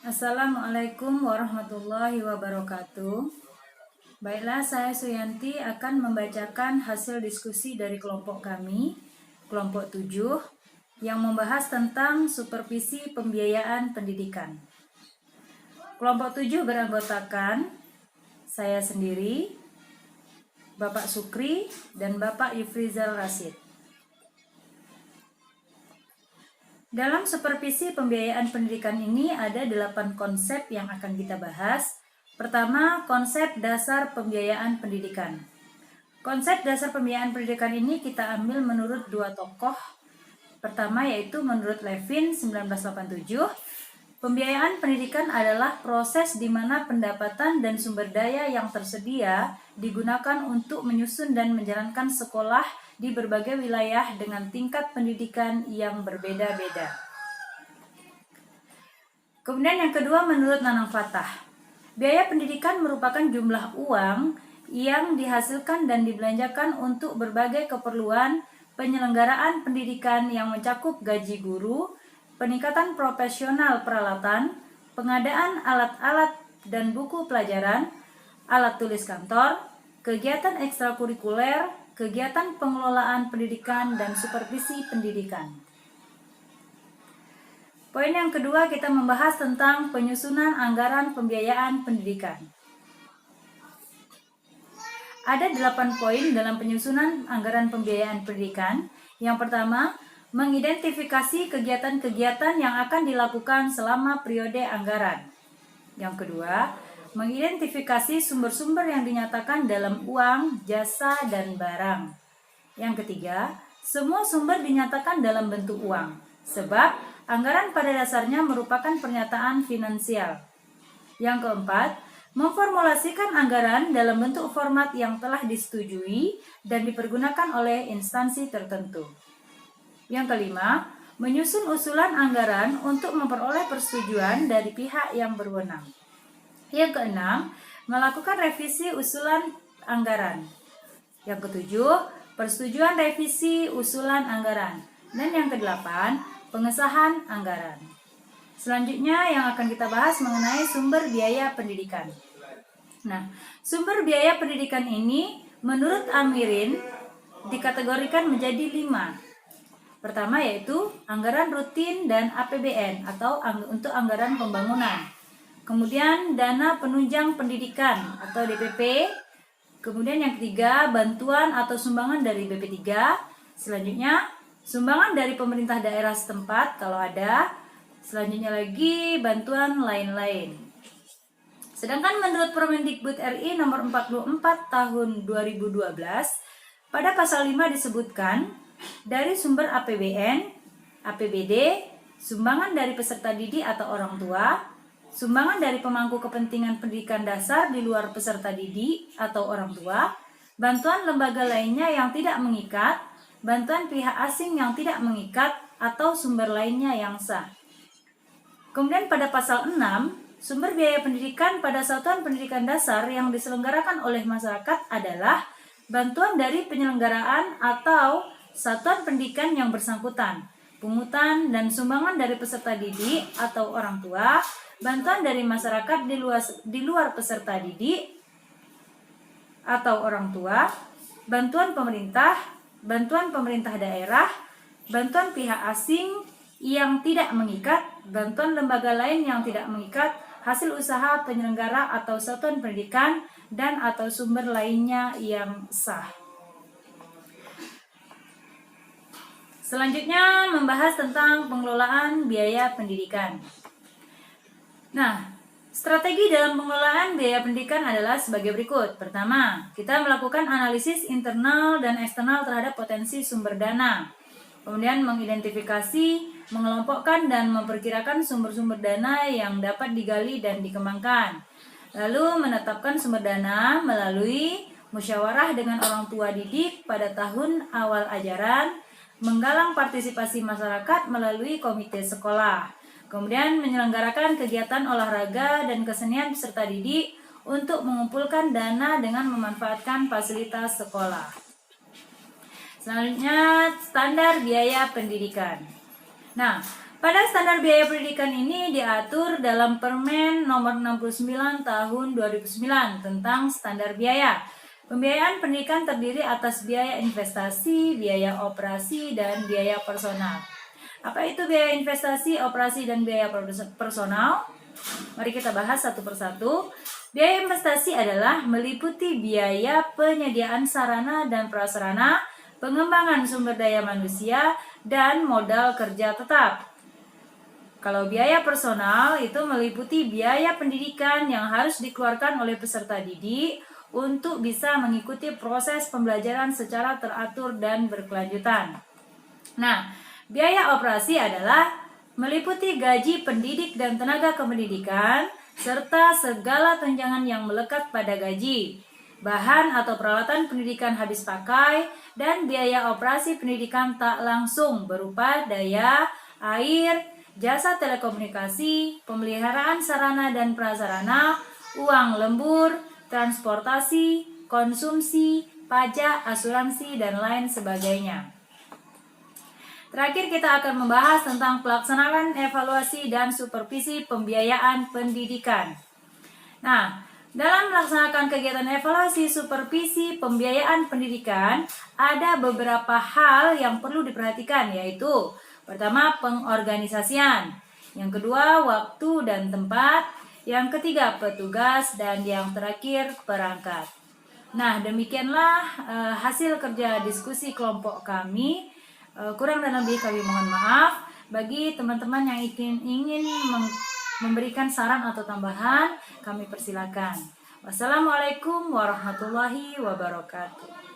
Assalamualaikum warahmatullahi wabarakatuh. Baiklah, saya Suyanti akan membacakan hasil diskusi dari kelompok kami, kelompok 7, yang membahas tentang supervisi pembiayaan pendidikan. Kelompok 7 beranggotakan saya sendiri, Bapak Sukri, dan Bapak Yufrizal Rasid. Dalam supervisi pembiayaan pendidikan ini ada 8 konsep yang akan kita bahas. Pertama, konsep dasar pembiayaan pendidikan. Konsep dasar pembiayaan pendidikan ini kita ambil menurut dua tokoh. Pertama yaitu menurut Levin 1987, pembiayaan pendidikan adalah proses di mana pendapatan dan sumber daya yang tersedia digunakan untuk menyusun dan menjalankan sekolah di berbagai wilayah dengan tingkat pendidikan yang berbeda-beda. Kemudian yang kedua menurut Nanang Fatah, biaya pendidikan merupakan jumlah uang yang dihasilkan dan dibelanjakan untuk berbagai keperluan penyelenggaraan pendidikan yang mencakup gaji guru, peningkatan profesional peralatan, pengadaan alat-alat dan buku pelajaran, alat tulis kantor, kegiatan ekstrakurikuler, kegiatan pengelolaan pendidikan dan supervisi pendidikan. Poin yang kedua kita membahas tentang penyusunan anggaran pembiayaan pendidikan. Ada 8 poin dalam penyusunan anggaran pembiayaan pendidikan. Yang pertama, mengidentifikasi kegiatan-kegiatan yang akan dilakukan selama periode anggaran. Yang kedua, mengidentifikasi sumber-sumber yang dinyatakan dalam uang, jasa, dan barang. Yang ketiga, semua sumber dinyatakan dalam bentuk uang, sebab anggaran pada dasarnya merupakan pernyataan finansial. Yang keempat, memformulasikan anggaran dalam bentuk format yang telah disetujui dan dipergunakan oleh instansi tertentu. Yang kelima, menyusun usulan anggaran untuk memperoleh persetujuan dari pihak yang berwenang. Yang keenam, melakukan revisi usulan anggaran. Yang ketujuh, persetujuan revisi usulan anggaran. Dan yang kedelapan, pengesahan anggaran. Selanjutnya yang akan kita bahas mengenai sumber biaya pendidikan. Nah, sumber biaya pendidikan ini menurut Amirin dikategorikan menjadi 5. Pertama yaitu anggaran rutin dan APBN atau untuk anggaran pembangunan. Kemudian dana penunjang pendidikan atau DPP. Kemudian yang ketiga, bantuan atau sumbangan dari BP3. Selanjutnya, sumbangan dari pemerintah daerah setempat kalau ada. Selanjutnya lagi, bantuan lain-lain. Sedangkan menurut Permendikbud RI nomor 44 tahun 2012, pada pasal 5 disebutkan, dari sumber APBN, APBD, sumbangan dari peserta didik atau orang tua, sumbangan dari pemangku kepentingan pendidikan dasar di luar peserta didik atau orang tua, bantuan lembaga lainnya yang tidak mengikat, bantuan pihak asing yang tidak mengikat, atau sumber lainnya yang sah. Kemudian pada pasal 6, sumber biaya pendidikan pada satuan pendidikan dasar yang diselenggarakan oleh masyarakat adalah bantuan dari penyelenggaraan atau satuan pendidikan yang bersangkutan, pungutan dan sumbangan dari peserta didik atau orang tua, bantuan dari masyarakat di luar peserta didik atau orang tua, bantuan pemerintah daerah, bantuan pihak asing yang tidak mengikat, bantuan lembaga lain yang tidak mengikat, hasil usaha penyelenggara atau satuan pendidikan, dan atau sumber lainnya yang sah. Selanjutnya membahas tentang pengelolaan biaya pendidikan. Nah, strategi dalam pengelolaan biaya pendidikan adalah sebagai berikut. Pertama, kita melakukan analisis internal dan eksternal terhadap potensi sumber dana. Kemudian mengidentifikasi, mengelompokkan dan memperkirakan sumber-sumber dana yang dapat digali dan dikembangkan. Lalu menetapkan sumber dana melalui musyawarah dengan orang tua didik pada tahun awal ajaran, menggalang partisipasi masyarakat melalui komite sekolah. Kemudian menyelenggarakan kegiatan olahraga dan kesenian peserta didik untuk mengumpulkan dana dengan memanfaatkan fasilitas sekolah. Selanjutnya, standar biaya pendidikan. Nah, Pada standar biaya pendidikan ini diatur dalam Permen nomor 69 tahun 2009 tentang standar biaya. Pembiayaan pendidikan terdiri atas biaya investasi, biaya operasi, dan biaya personal. Apa itu biaya investasi, operasi, dan biaya personal? Mari kita bahas satu persatu. Biaya investasi adalah meliputi biaya penyediaan sarana dan prasarana, pengembangan sumber daya manusia, dan modal kerja tetap. Kalau biaya personal itu meliputi biaya pendidikan yang harus dikeluarkan oleh peserta didik untuk bisa mengikuti proses pembelajaran secara teratur dan berkelanjutan. Nah, biaya operasi adalah meliputi gaji pendidik dan tenaga kependidikan serta segala tunjangan yang melekat pada gaji, bahan atau peralatan pendidikan habis pakai, dan biaya operasi pendidikan tak langsung berupa daya, air, jasa telekomunikasi, pemeliharaan sarana dan prasarana, uang lembur, transportasi, konsumsi, pajak, asuransi, dan lain sebagainya. Terakhir kita akan membahas tentang pelaksanaan evaluasi dan supervisi pembiayaan pendidikan. Nah, dalam melaksanakan kegiatan evaluasi supervisi pembiayaan pendidikan, ada beberapa hal yang perlu diperhatikan, yaitu pertama, pengorganisasian. Yang kedua, waktu dan tempat. Yang ketiga, petugas. Dan yang terakhir, perangkat. Nah, demikianlah hasil kerja diskusi kelompok kami. Kurang dan lebih kami mohon maaf. Bagi teman-teman yang ingin memberikan saran atau tambahan, kami persilakan. Wassalamualaikum warahmatullahi wabarakatuh.